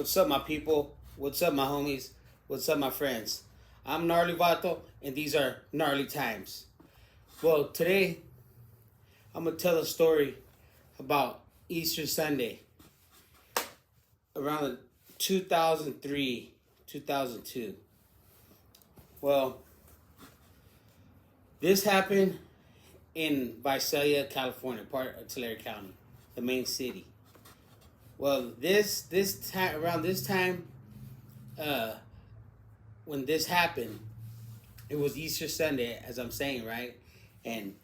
What's up, my people? What's up, my homies? What's up, my friends? I'm Gnarly Vato, and these are Gnarly Times. Well, today I'm gonna tell a story about Easter Sunday around 2003, 2002. Well, this happened in Visalia, California, part of Tulare County, the main city. Well, this time around this time, uh, when this happened, it was Easter Sunday, as I'm saying, right? And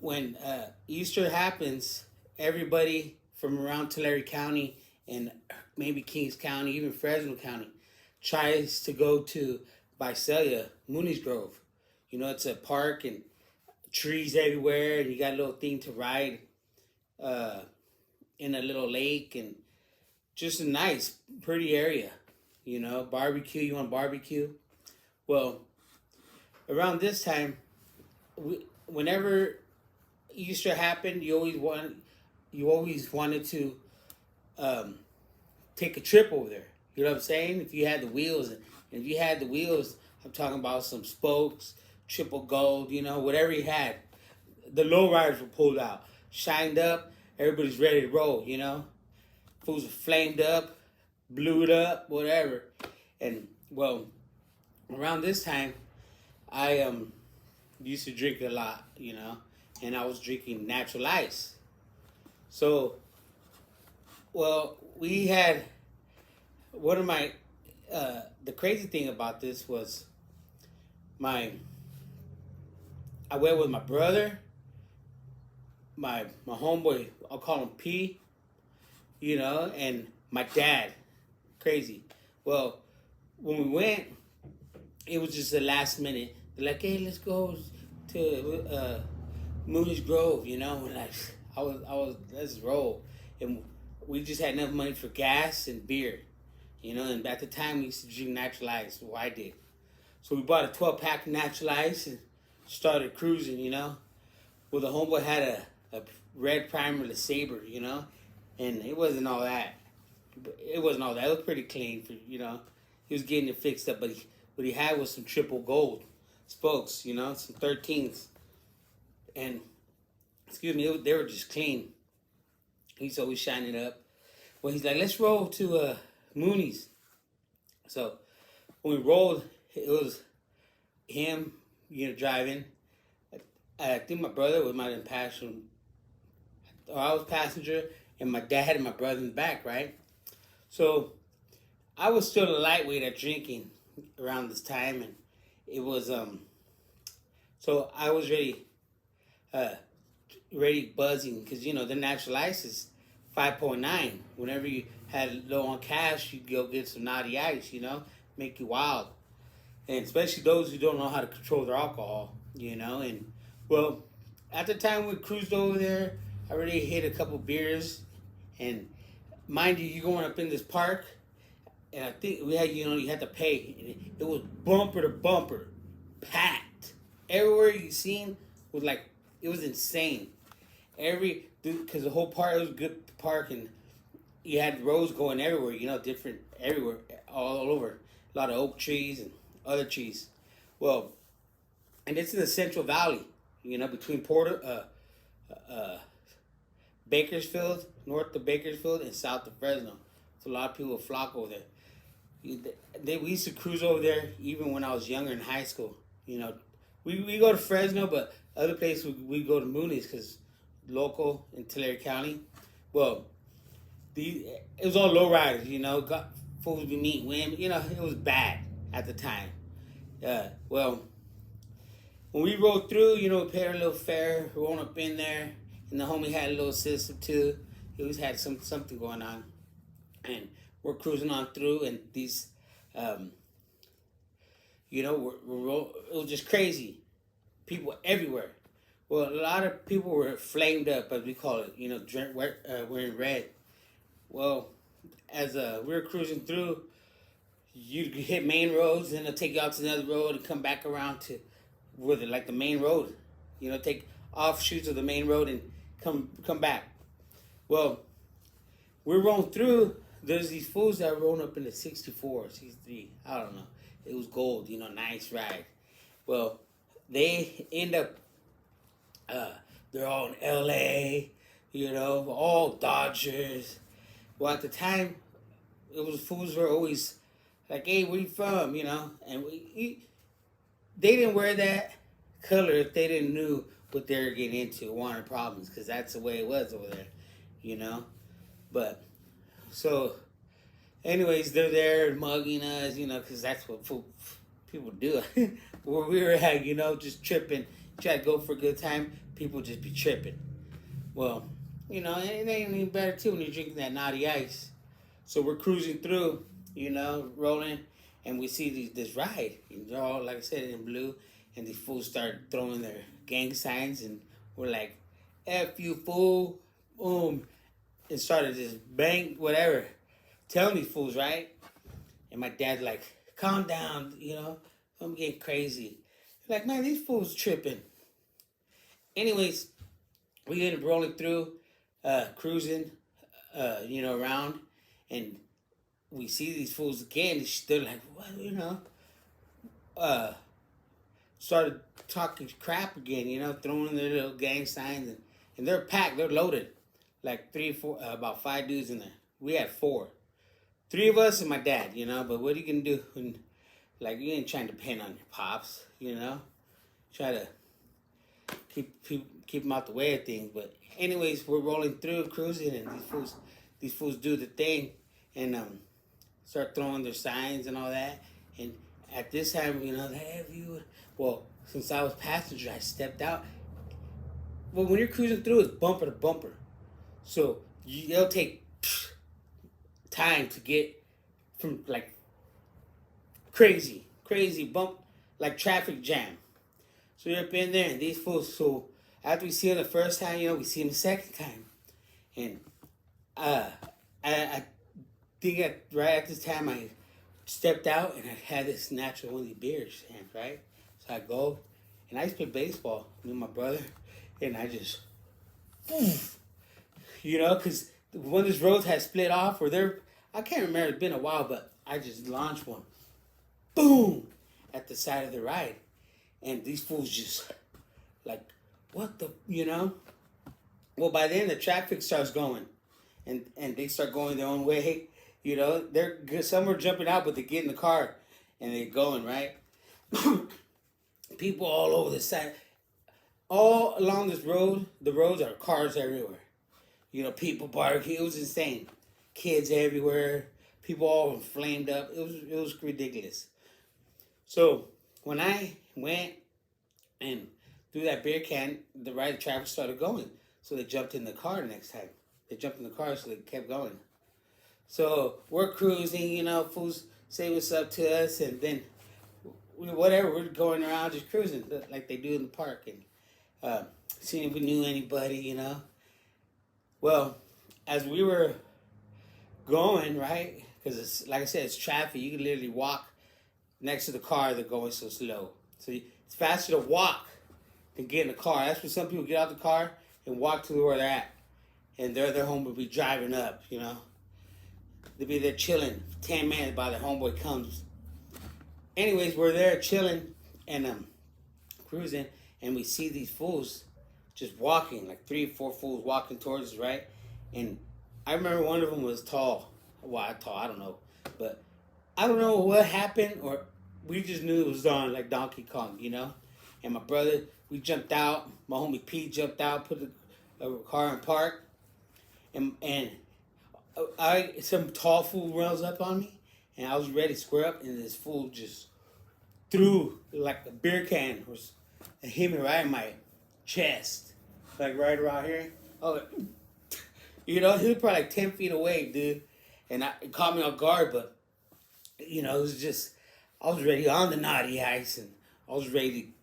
when Easter happens, everybody from around Tulare County and maybe Kings County, even Fresno County, tries to go to Visalia, Mooney's Grove. You know, it's a park and trees everywhere, and you got a little thing to ride uh, in a little lake, and just a nice, pretty area. You know, barbecue. You want barbecue? Well, around this time, whenever Easter happened, you always wanted to um, take a trip over there. You know what I'm saying? If you had the wheels, and if you had the wheels, I'm talking about some spokes, triple gold, you know, whatever you had. The low riders were pulled out, shined up. Everybody's ready to roll. You know, fools were flamed up, blew it up, whatever. And well, around this time, I used to drink a lot, you know, and I was drinking natural ice. So, well, we had one of my the crazy thing about this was my I went with my brother, my homeboy, I'll call him P, you know, and my dad. Crazy. Well, when we went, it was just the last minute. They're like, hey, let's go to Mooney's Grove, you know. And like, let's roll. And we just had enough money for gas and beer, you know. And at the time, we used to drink natural ice. Well, I did. So we bought a 12-pack of natural ice and started cruising, you know. Well, the homeboy had a red primer, the Saber, you know. And it wasn't all that. It wasn't all that. It was pretty clean, for you know. He was getting it fixed up, but what he had was some triple gold spokes, you know, some 13s. And, excuse me, they were just clean. He's always shining up. Well, he's like, let's roll to Mooney's. So, when we rolled, it was him, you know, driving. I think my brother was my passenger, or I was passenger, and my dad and my brother in the back, right? So, I was still a lightweight at drinking around this time, and it was so I was ready buzzing, because you know the natural ice is 5.9. Whenever you had low on cash, you go get some naughty ice, you know, make you wild, and especially those who don't know how to control their alcohol, you know. And well, at the time we cruised over there, I already hit a couple beers, and mind you, you're going up in this park, and I think we had, you know, you had to pay. It was bumper to bumper, packed. Everywhere you seen was like, it was insane. Because the whole park, it was a good park, and you had roads going everywhere, you know, different, everywhere, all over. A lot of oak trees and other trees. Well, and it's in the Central Valley, you know, between Bakersfield, north of Bakersfield, and south of Fresno. So a lot of people flock over there. We used to cruise over there even when I was younger in high school. You know, we go to Fresno, but other places we go to Mooney's, because local in Tulare County. Well, it was all low riders, you know, got fools be meeting women. You know, it was bad at the time. Well, when we rode through, you know, we paid our little fare, rolling up in there, and the homie had a little system too. He always had something going on, and we're cruising on through, and these, you know, it was just crazy. People everywhere. Well, a lot of people were flamed up, as we call it, you know, wearing red. Well, as we were cruising through, you hit main roads, and it'll take you out to another road and come back around to where like the main road. You know, take offshoots of the main road and come back. Well, we're rolling through, there's these fools that rolled up in the 64, 63. I don't know. It was gold, nice ride. Well, they end up, uh, they're all in LA, all Dodgers. Well, at the time, it was fools were always like, hey, where you from, And they didn't wear that color if they didn't knew what they were getting into, wanted problems, because that's the way it was over there, you know. But so, anyways, they're there mugging us, because that's what people do. Where we were at, just tripping, try to go for a good time. People just be tripping. Well, it ain't any better too when you're drinking that naughty ice. So we're cruising through, rolling, and we see this ride. And they're all, like I said, in blue, and these fools start throwing their gang signs, and we're like, F you, fool, boom, and started just bang, whatever, telling these fools, right? And my dad's like, calm down, I'm getting crazy. Like, man, these fools tripping. Anyways, we ended up rolling through, cruising, around, and we see these fools again. They're like, what, started talking crap again, throwing their little gang signs, and they're packed, they're loaded, like 3 or 4, about 5 dudes in there. We had 4, 3 of us and my dad, But what are you gonna do when, like, you ain't trying to depend on your pops, Try to keep them out the way of things. But anyways, we're rolling through, cruising, and these fools do the thing, and start throwing their signs and all that. And at this time, well, since I was passenger, I stepped out. Well, when you're cruising through, it's bumper to bumper, so it'll take time to get from like crazy bump, like traffic jam. So you're up in there, and these fools. So after we see them the first time, we see them the second time, and I think right at this time I stepped out and I had this natural one of these beers, right? So I go, and I used to play baseball with my brother, and I just, because one of these roads had split off, I can't remember, it's been a while, but I just launched one, boom, at the side of the ride. And these fools just, like, what the, Well, by then the traffic starts going, and they start going their own way, some are jumping out, but they get in the car, and they're going, right? People all over the side. All along this road, the roads are cars everywhere. People barking. It was insane. Kids everywhere. People all flamed up. It was ridiculous. So when I went and threw that beer can, the traffic started going. So they jumped in the car next time. They jumped in the car, so they kept going. So we're cruising, fools say what's up to us, and then we're going around just cruising like they do in the park, and seeing if we knew anybody, Well, as we were going, right, because it's, like I said, it's traffic. You can literally walk next to the car. They're going so slow. So it's faster to walk than get in the car. That's when some people get out the car and walk to where they're at. And their home will be driving up, They'll be there chilling 10 minutes by the homeboy comes. Anyways, we're there chilling and cruising, and we see these fools just walking, like 3 or 4 fools walking towards us, right? And I remember one of them was tall. Well, tall, I don't know. But I don't know what happened, or we just knew it was on, like Donkey Kong, And my brother, we jumped out. My homie P jumped out, put the car in park. And some tall fool runs up on me, and I was ready to square up, and this fool just threw like a beer can, and hit me right in my chest, like right around here. Oh, he was probably like 10 feet away, dude, and it caught me off guard, but it was just, I was ready on the naughty ice, and I was ready.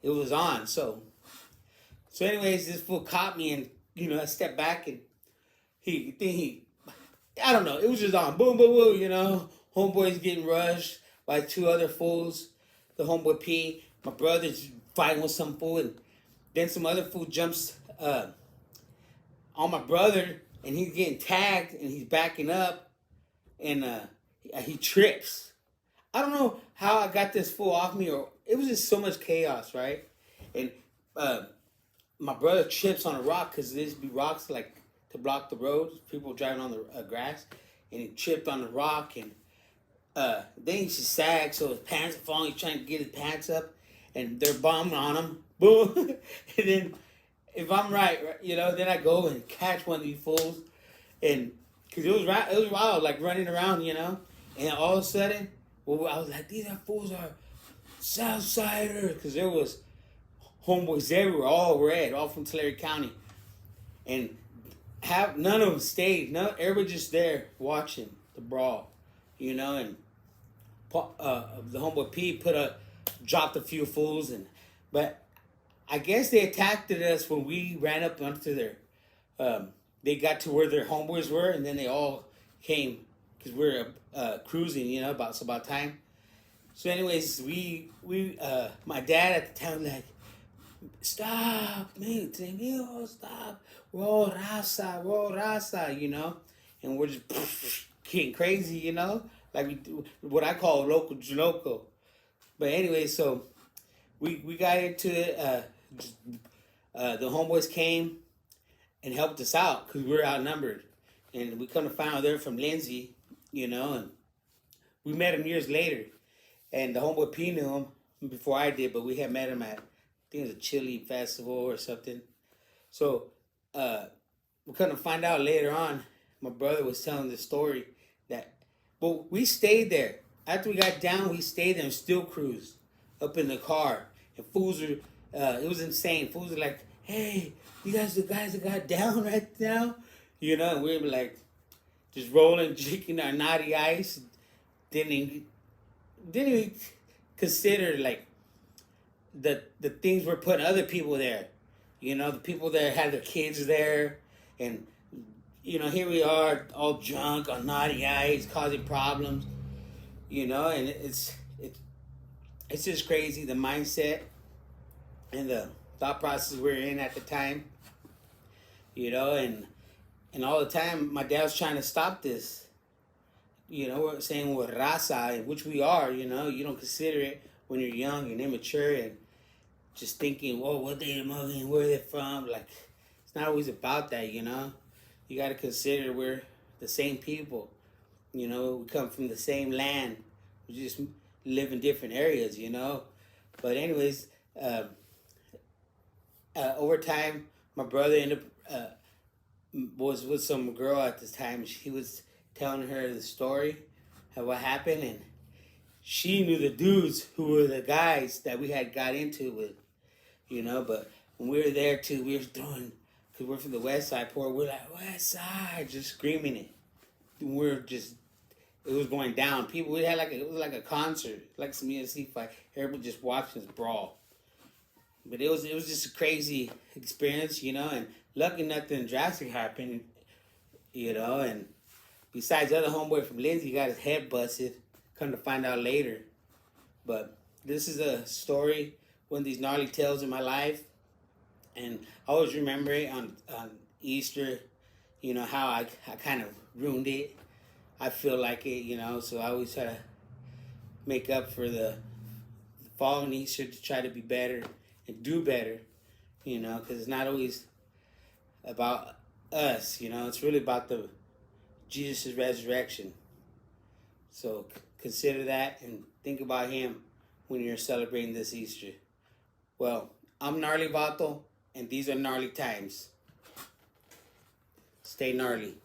It was on, so anyways, this fool caught me, and I stepped back, and I don't know, it was just on, boom, boom, boom, homeboy's getting rushed by 2 other fools, the homeboy P, my brother's fighting with some fool, and then some other fool jumps on my brother, and he's getting tagged, and he's backing up, and he trips. I don't know how I got this fool off me, or it was just so much chaos, right? And uh, my brother trips on a rock because there's be rocks like to block the road, people driving on the grass, and he tripped on the rock, and then he just sagged, so his pants are falling. He's trying to get his pants up, and they're bombing on him. Boom! And then, if I'm right, then I go and catch one of these fools, and because it was wild, like running around, and all of a sudden, well, I was like, these fools are Southsiders, because there was homeboys everywhere, all red, all from Tulare County, and none of them stayed. Everybody just there watching the brawl, and the homeboy P dropped a few fools, but I guess they attacked us when we ran up onto their. They got to where their homeboys were, and then they all came because we were cruising, about time. So, anyways, we my dad at the time was like, stop, man, stop, roll raza, and we're just getting crazy, like we do what I call loco. But anyway, so we got into it. The homeboys came and helped us out because we were outnumbered, and we come to find out they're from Lindsay, and we met him years later, and the homeboy P knew him before I did, but we had met him at, I think it was a chili festival or something. So we come to find out later on, my brother was telling the story that, well, we stayed there. After we got down, we stayed there and still cruised up in the car. And fools were, it was insane. Fools were like, hey, you guys the guys that got down right now? And we were like, just rolling, drinking our naughty ice. Didn't even consider, like, the things we're putting other people there. The people that had their kids there. And, here we are, all drunk on naughty ice, causing problems. And it's just crazy, the mindset and the thought process we are in at the time. And all the time, my dad was trying to stop this. We're saying we're raza, which we are, you don't consider it when you're young and immature and just thinking, whoa, what they mugging, where they from? Like, it's not always about that, You got to consider we're the same people. We come from the same land. We just live in different areas, But anyways, over time, my brother ended up was with some girl at this time. She was telling her the story of what happened, and she knew the dudes who were the guys that we had got into with, But when we were there too, we were throwing, because we're from the West Side Port. We're like, West Side, just screaming it. We're just, it was going down. People, it was like a concert, like some UFC fight. Everybody just watching us brawl. But it was just a crazy experience, and lucky nothing drastic happened, and besides the other homeboy from Lindsay got his head busted, come to find out later. But this is a story, one of these gnarly tales in my life, and I always remember it on Easter, how I kind of ruined it. I feel like it, so I always try to make up for the following Easter to try to be better and do better, because it's not always about us, it's really about Jesus' resurrection. So consider that and think about him when you're celebrating this Easter. Well, I'm Gnarly Vato, and these are gnarly times. Stay gnarly.